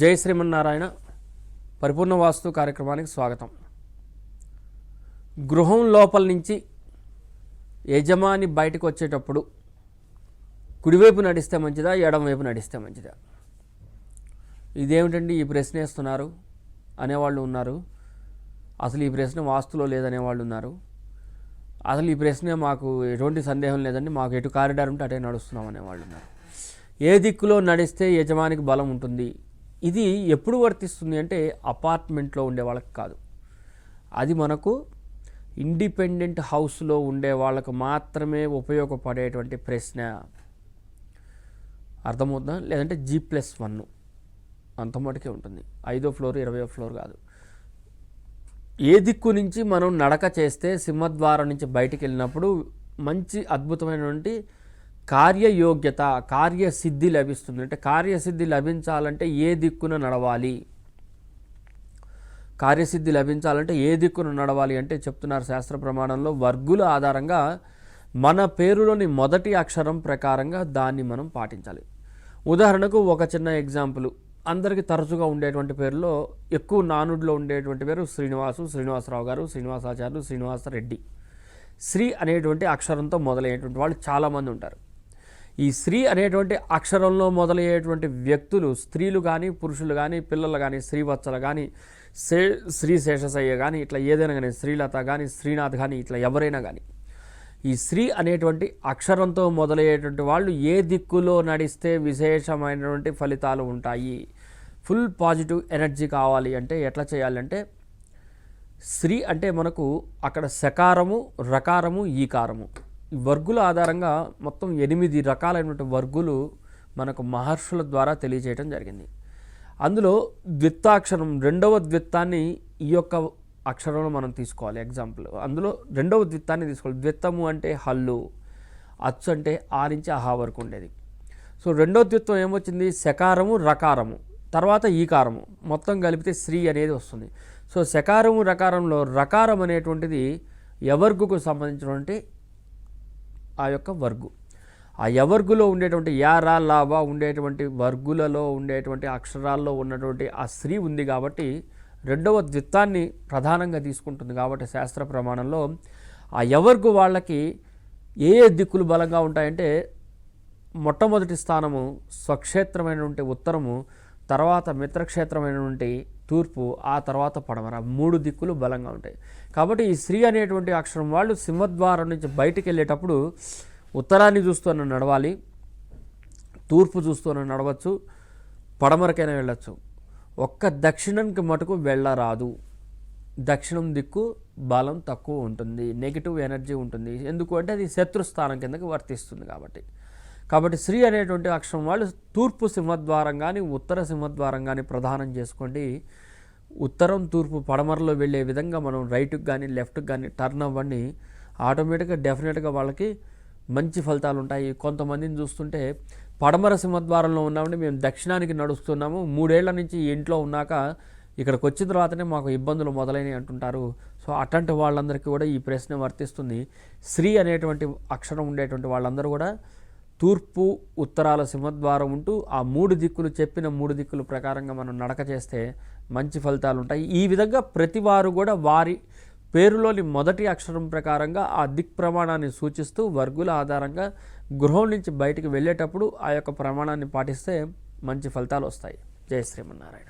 జై శ్రీమన్నారాయణ. పరిపూర్ణ వాస్తు కార్యక్రమానికి స్వాగతం. గృహం లోపల నుంచి యజమాని బయటకు వచ్చేటప్పుడు కుడివైపు నడిస్తే మంచిదా, ఎడమవైపు నడిస్తే మంచిదా? ఇదేమిటండి ఈ ప్రశ్న వేస్తున్నారు అనేవాళ్ళు ఉన్నారు. అసలు ఈ ప్రశ్న వాస్తులో లేదనేవాళ్ళు ఉన్నారు. అసలు ఈ ప్రశ్న మాకు ఎటువంటి సందేహం లేదండి, మాకు ఎటు కారిడార్ ఉంటే అటే నడుస్తున్నాం అనేవాళ్ళు ఉన్నారు. ఏ దిక్కులో నడిస్తే యజమానికి బలం ఉంటుంది? ఇది ఎప్పుడు వర్తిస్తుంది అంటే అపార్ట్మెంట్లో ఉండే వాళ్ళకి కాదు, అది మనకు ఇండిపెండెంట్ హౌస్లో ఉండే వాళ్ళకు మాత్రమే ఉపయోగపడేటువంటి ప్రశ్న. అర్థమవుతుందా? లేదంటే G+1 అంత మటుకే ఉంటుంది. 5వ ఫ్లోర్ 20వ ఫ్లోర్ కాదు. ఏ దిక్కు నుంచి మనం నడక చేస్తే సింహద్వారం నుంచి బయటికి వెళ్ళినప్పుడు మంచి అద్భుతమైనటువంటి కార్యయోగ్యత, కార్యసిద్ధి లభిస్తుంది. అంటే కార్యసిద్ధి లభించాలంటే ఏ దిక్కున నడవాలి? కార్యసిద్ధి లభించాలంటే ఏ దిక్కున నడవాలి అంటే చెప్తున్నారు శాస్త్ర ప్రమాణంలో, వర్గుల ఆధారంగా మన పేరులోని మొదటి అక్షరం ప్రకారంగా దాన్ని మనం పాటించాలి. ఉదాహరణకు ఒక చిన్న ఎగ్జాంపుల్, అందరికీ తరచుగా ఉండేటువంటి పేరులో ఎక్కువ నానుడిలో ఉండేటువంటి పేరు శ్రీనివాసు, శ్రీనివాసరావు గారు, శ్రీనివాసాచార్యులు, శ్రీనివాసరెడ్డి. శ్రీ అనేటువంటి అక్షరంతో మొదలయ్యేటువంటి వాళ్ళు చాలామంది ఉంటారు. ఈ శ్రీ అనేటువంటి అక్షరంలో మొదలయ్యేటువంటి వ్యక్తులు, స్త్రీలు కానీ పురుషులు కానీ పిల్లలు కానీ, శ్రీవత్సల కానీ, శ్రీ శేషశయ్య కానీ, ఇట్లా ఏదైనా కానీ, శ్రీలత కానీ, శ్రీనాథ్ కానీ, ఇట్లా ఎవరైనా కానీ ఈ శ్రీ అనేటువంటి అక్షరంతో మొదలయ్యేటువంటి వాళ్ళు ఏ దిక్కులో నడిస్తే విశేషమైనటువంటి ఫలితాలు ఉంటాయి, ఫుల్ పాజిటివ్ ఎనర్జీ కావాలి అంటే ఎట్లా చేయాలంటే, శ్రీ అంటే మనకు అక్కడ సకారము, రకారము, ఈకారము, ఈ వర్గుల ఆధారంగా మొత్తం 8 రకాలైనటువంటి వర్గులు మనకు మహర్షుల ద్వారా తెలియజేయడం జరిగింది. అందులో ద్విత్తాక్షరం, రెండవ ద్విత్తాన్ని ఈ యొక్క అక్షరంలో మనం తీసుకోవాలి. ఎగ్జాంపుల్, అందులో రెండవ ద్విత్తాన్ని తీసుకోవాలి. ద్విత్తము అంటే హల్లు, అచ్చు అంటే ఆ నుంచి ఆహా వరకు ఉండేది. సో రెండవ ద్విత్వం ఏమొచ్చింది? సకారము, రకారము, తర్వాత ఈకారము, మొత్తం కలిపితే శ్రీ అనేది వస్తుంది. సో సకారము, రకారంలో రకారం అనేటువంటిది యవర్గుకు సంబంధించినటువంటి ఆ యొక్క వర్గు. ఆ యవర్గులో ఉండేటువంటి యా, రా, లా, వా ఉండేటువంటి వర్గులలో ఉండేటువంటి అక్షరాల్లో ఉన్నటువంటి ఆ శ్రీ ఉంది కాబట్టి రెండవ ద్విత్వాన్ని ప్రధానంగా తీసుకుంటుంది. కాబట్టి శాస్త్ర ప్రమాణంలో ఆ యవర్గు వాళ్ళకి ఏ ఏ దిక్కులు బలంగా ఉంటాయంటే, మొట్టమొదటి స్థానము స్వక్షేత్రమైనటువంటి ఉత్తరము, తర్వాత మిత్రక్షేత్రమైనటువంటి తూర్పు, ఆ తర్వాత పడమర, 3 దిక్కులు బలంగా ఉంటాయి. కాబట్టి ఈ శ్రీ అనేటువంటి అక్షరం వాళ్ళు సింహద్వారం నుంచి బయటికి వెళ్ళేటప్పుడు ఉత్తరాన్ని చూస్తూనే నడవాలి, తూర్పు చూస్తూనే నడవచ్చు, పడమరకైనా వెళ్ళచ్చు. ఒక్క దక్షిణంకి మటుకు వెళ్ళరాదు. దక్షిణం దిక్కు బలం తక్కువ ఉంటుంది, నెగిటివ్ ఎనర్జీ ఉంటుంది. ఎందుకు అంటే అది శత్రుస్థానం కిందకి వర్తిస్తుంది కాబట్టి శ్రీ అనేటువంటి అక్షరం వాళ్ళు తూర్పు సింహద్వారం కానీ ఉత్తర సింహద్వారం కానీ ప్రదానం చేసుకోండి. ఉత్తరం, తూర్పు, పడమరలో వెళ్ళే విధంగా మనం రైట్కి కానీ లెఫ్ట్కి కానీ టర్న్ అవ్వండి. ఆటోమేటిక్గా డెఫినెట్గా వాళ్ళకి మంచి ఫలితాలు ఉంటాయి. కొంతమందిని చూస్తుంటే పడమర సింహద్వారంలో ఉన్నామంటే మేము దక్షిణానికి నడుస్తున్నాము, 3 ఏళ్ల నుంచి ఇంట్లో ఉన్నాక ఇక్కడికి వచ్చిన తర్వాతనే మాకు ఇబ్బందులు మొదలైనవి అంటుంటారు. సో అట్లాంటి వాళ్ళందరికీ కూడా ఈ ప్రశ్న వర్తిస్తుంది. శ్రీ అనేటువంటి అక్షరం ఉండేటువంటి వాళ్ళందరూ కూడా తూర్పు, ఉత్తరాల సింహద్వారం ఉంటూ ఆ 3 దిక్కులు చెప్పిన 3 దిక్కుల ప్రకారంగా మనం నడక చేస్తే మంచి ఫలితాలు ఉంటాయి. ఈ విధంగా ప్రతి వారు కూడా వారి పేరులోని మొదటి అక్షరం ప్రకారంగా ఆ దిక్ ప్రమాణాన్ని సూచిస్తూ వర్గుల ఆధారంగా గృహం నుంచి బయటికి వెళ్ళేటప్పుడు ఆ యొక్క ప్రమాణాన్ని పాటిస్తే మంచి ఫలితాలు వస్తాయి. జై శ్రీమన్నారాయణ.